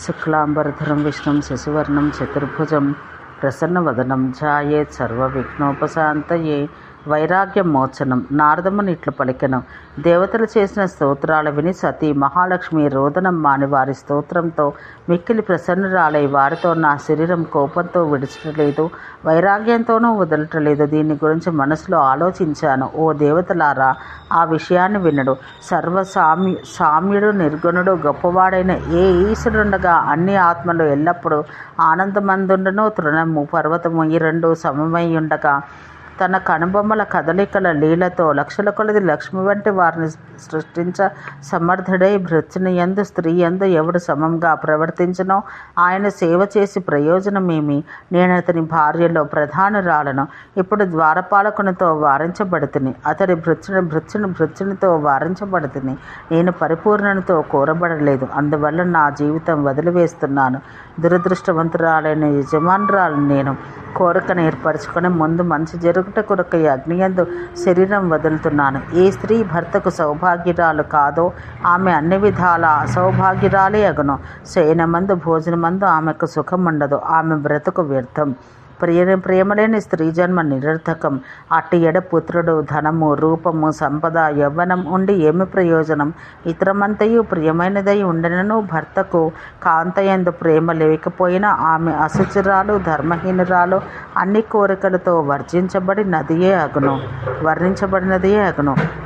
శుక్లాంబరధరం విష్ణుం శశివర్ణం చతుర్భుజం ప్రసన్నవదనం ధ్యాయేత్ సర్వవిఘ్నోపశాంతయే. వైరాగ్యమోచనం. నారదముని ఇట్లు పలికెను. దేవతలు చేసిన స్తోత్రాలు విని సతీ మహాలక్ష్మి రోదనం మాని వారి స్తోత్రంతో మిక్కిలి ప్రసన్నురాలై వారితో నా శరీరం కోపంతో విడిచటలేదు, వైరాగ్యంతోనూ వదలటలేదు. దీని గురించి మనసులో ఆలోచించాను. ఓ దేవతలారా, ఆ విషయాన్ని వినడు. సామ్యుడు నిర్గుణుడు గొప్పవాడైన ఏ ఈశ్వరుండగా అన్ని ఆత్మలు ఎల్లప్పుడూ ఆనందమందుండును. తృణము పర్వతము ఈ రెండు సమమయ్యుండగా తన కనుబొమ్మల కదలికల లీలతో లక్షల కొలది లక్ష్మి వంటి వారిని సృష్టించ సమర్థుడై భృత్యుని యందు స్త్రీ యందు ఎవడు సమంగా ప్రవర్తించనో ఆయన సేవ చేసి ప్రయోజనమేమి? నేను అతని భార్యలో ప్రధానురాలను. ఇప్పుడు ద్వారపాలకునితో వారించబడుతుని, అతడి భృత్యునితో వారించబడుతుని. నేను పరిపూర్ణనితో కోరబడలేదు. అందువల్ల నా జీవితం వదిలివేస్తున్నాను. దురదృష్టవంతురాలైన యజమానురాలను నేను. కోరికను ఏర్పరచుకొని ముందు మంచి జరుగుట కొరకై అగ్నియందు శరీరం వదులుతున్నాను. ఏ స్త్రీ భర్తకు సౌభాగ్యురాలు కాదో ఆమె అన్ని విధాల అసౌభాగ్యురాలే అగును. శయనమందు భోజనమందు ఆమెకు సుఖం ఉండదు. ఆమె బ్రతుకు వ్యర్థం. ప్రియమలేని స్త్రీ జన్మ నిరర్థకం. అట్టి ఎడ పుత్రుడు, ధనము, రూపము, సంపద, యవ్వనం ఉండి ఏమి ప్రయోజనం? ఇతరమంతయు ప్రియమైనదై ఉండనను భర్తకు కాంతయందు ప్రేమ లేకపోయినా ఆమె అశుచిరాలు, ధర్మహీనురాలు, అన్ని కోరికలతో వర్ణించబడినదియే అగును.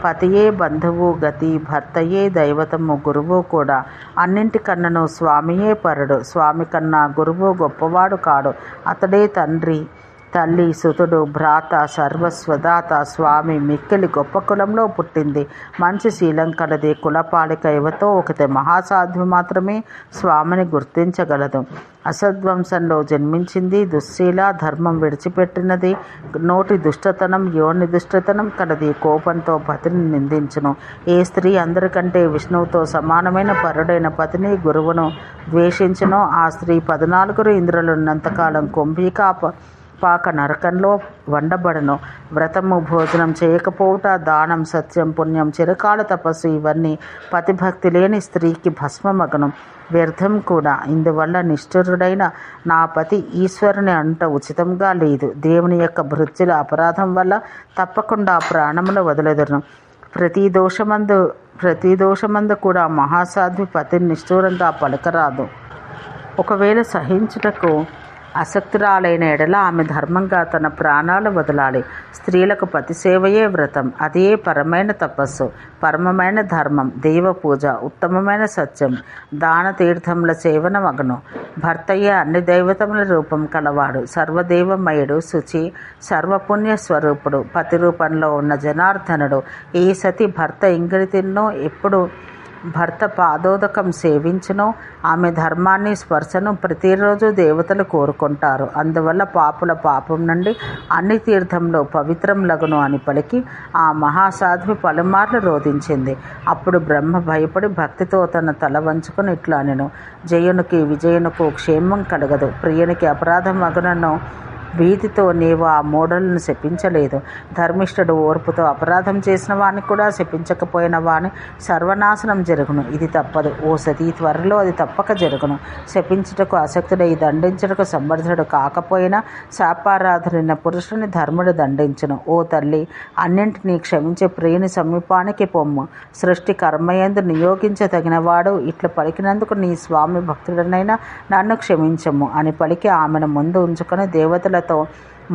పతియే బంధువు గతి, భర్తయే దైవతము, గురువు కూడా. అన్నింటికన్నను స్వామియే పరుడు. స్వామి కన్నా గురువు గొప్పవాడు కాడు. అతడే తండ్రి, తల్లి, సుతుడు, భ్రాత, సర్వస్వదాత. స్వామి మిక్కిలి గొప్ప కులంలో పుట్టింది. మంచి శీలం కలది. కులపాలిక యువతో ఒకటి మహాసాధ్వి మాత్రమే స్వామిని గుర్తించగలదు. అసద్వంశంలో జన్మించింది. దుశ్శీల, ధర్మం విడిచిపెట్టినది. నోటి దుష్టతనం, యోని దుష్టతనం కలది. కోపంతో పతిని నిందించును. ఏ స్త్రీ అందరికంటే విష్ణువుతో సమానమైన పరుడైన పతిని, గురువును ద్వేషించునో ఆ స్త్రీ 14 ఇంద్రులున్నంతకాలం పాక నరకంలో వండబడను. వ్రతము, భోజనం చేయకపోవుట, దానం, సత్యం, పుణ్యం, చిరకాల తపస్సు ఇవన్నీ పతిభక్తి లేని స్త్రీకి భస్మమగను, వ్యర్థం కూడా. ఇందువల్ల నిష్ఠురుడైన నా పతి ఈశ్వరుని అంట ఉచితంగా లేదు. దేవుని యొక్క భృత్యుల అపరాధం వల్ల తప్పకుండా ప్రాణములు వదిలెదరును. ప్రతి దోషమందు కూడా మహాసాధ్వి పతిని నిష్ఠూరంగా పలకరాదు. ఒకవేళ సహించుటకు అసక్తురాలైన ఎడల ఆమె ధర్మంగా తన ప్రాణాలు వదలాలి. స్త్రీలకు పతి సేవయే వ్రతం. అదే పరమైన తపస్సు, పరమమైన ధర్మం, దైవ పూజ, ఉత్తమమైన సత్యం, దాన తీర్థముల సేవన మగను. భర్తయే అన్ని దైవతముల రూపం కలవాడు. సర్వదేవమయుడు, శుచి, సర్వపుణ్య స్వరూపుడు, పతి రూపంలో ఉన్న జనార్దనుడు. ఈ సతి భర్త ఇంగిలితిన్నో ఎప్పుడు భర్త పాదోదకం సేవించునో ఆమె ధర్మాన్ని, స్పర్శను ప్రతిరోజు దేవతలు కోరుకుంటారు. అందువల్ల పాపుల పాపం నుండి అన్ని తీర్థంలో పవిత్రం లగును అని పలికి ఆ మహాసాధ్వి పలుమార్లు రోధించింది. అప్పుడు బ్రహ్మ భయపడి భక్తితో తన తల వంచుకొని ఇట్లా అనెను. జయునికి విజయునకు క్షేమం కలగదు. ప్రియునికి అపరాధం అగునను భీతితో నీవు ఆ మూఢలను శపించలేదు. ధర్మిష్ఠుడు ఓర్పుతో అపరాధం చేసిన వాని కూడా శపించకపోయిన వాని సర్వనాశనం జరుగును. ఇది తప్పదు. ఓ సతీ, త్వరలో అది తప్పక జరుగును. శపించుటకు ఆసక్తుడై దండించుటకు సమర్థుడు కాకపోయినా శాపారాధులైన పురుషుని ధర్ముడు దండించును. ఓ తల్లి, అన్నింటినీ క్షమించే ప్రియుని సమీపానికి పొమ్ము. సృష్టి కర్మయందు నియోగించదగినవాడు ఇట్లు పలికినందుకు నీ స్వామి భక్తుడనైనా నన్ను క్షమించము అని పలికి ఆమెను ముందు ఉంచుకొని దేవతల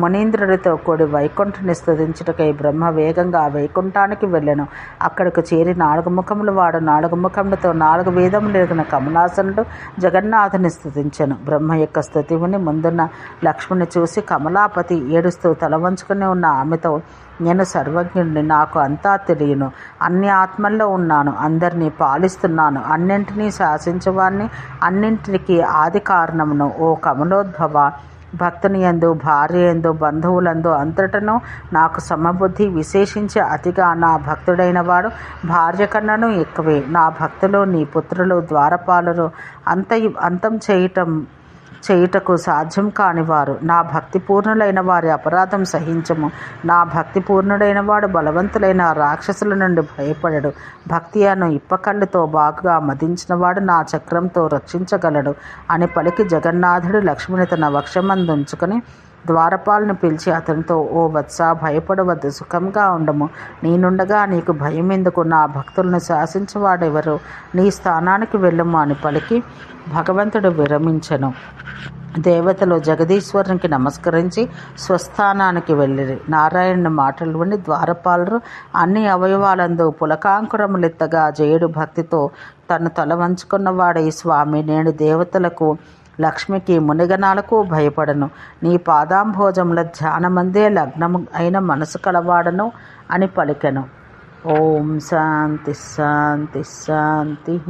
మునీంద్రుడితో కూడి వైకుంఠుని స్తుతించుటకై బ్రహ్మ వేగంగా వైకుంఠానికి వెళ్ళెను. అక్కడికి చేరి 4 ముఖముల వాడు 4 ముఖములతో 4 వేదములు ఎరిగిన కమలాసనుడు జగన్నాథుని స్తుతించెను. బ్రహ్మ యొక్క స్తుతి విని ముందున్న లక్ష్మిని చూసి కమలాపతి ఏడుస్తూ తల వంచుకుని ఉన్న ఆమెతో, నేను సర్వజ్ఞుడిని, నాకు అంతా తెలియను. అన్ని ఆత్మల్లో ఉన్నాను, అందరినీ పాలిస్తున్నాను, అన్నింటినీ శాసించేవాడిని, అన్నింటికి ఆది కారణమును. ఓ కమలోద్భవ, భక్తుని యందు, భార్య యందు, బంధువులందు అంతటను నాకు సమబుద్ధి. విశేషించి అతిగా నా భక్తుడైన వాడు భార్య కన్నను ఎక్కువే. నా భక్తులు నీ పుత్రులు ద్వారపాలురు అంతం చేయుటకు సాధ్యం కానివారు. నా భక్తిపూర్ణులైన వారి అపరాధం సహించము. నా భక్తిపూర్ణుడైన వాడు బలవంతులైన రాక్షసుల నుండి భయపడడు. భక్తి అను ఇప్పకళ్ళుతో బాగుగా మదించినవాడు నా చక్రంతో రక్షించగలడు అని పలికి జగన్నాథుడు లక్ష్మిని తన వక్షమందుంచుకొని ద్వారపాలను పిలిచి అతనితో, ఓ వత్స, భయపడవద్దు, సుఖంగా ఉండము. నేనుండగా నీకు భయం ఎందుకు? నా భక్తులను శాసించేవాడెవరు? నీ స్థానానికి వెళ్ళము అని పలికి భగవంతుడు విరమించెను. దేవతలు జగదీశ్వరునికి నమస్కరించి స్వస్థానానికి వెళ్ళిరి. నారాయణుని మాటలు విని ద్వారపాలరు అన్ని అవయవాలందు పులకాంకురములెత్తగా జయుడు భక్తితో తను తల వంచుకున్నవాడై, స్వామి, నేను దేవతలకు, లక్ష్మికి, మునిగణాలకు భయపడను. నీ పాదాంభోజముల ధ్యానమందే లగ్నము అయిన మనసు కలవాడను అని పలికెను. ఓం శాంతి శాంతి శాంతి.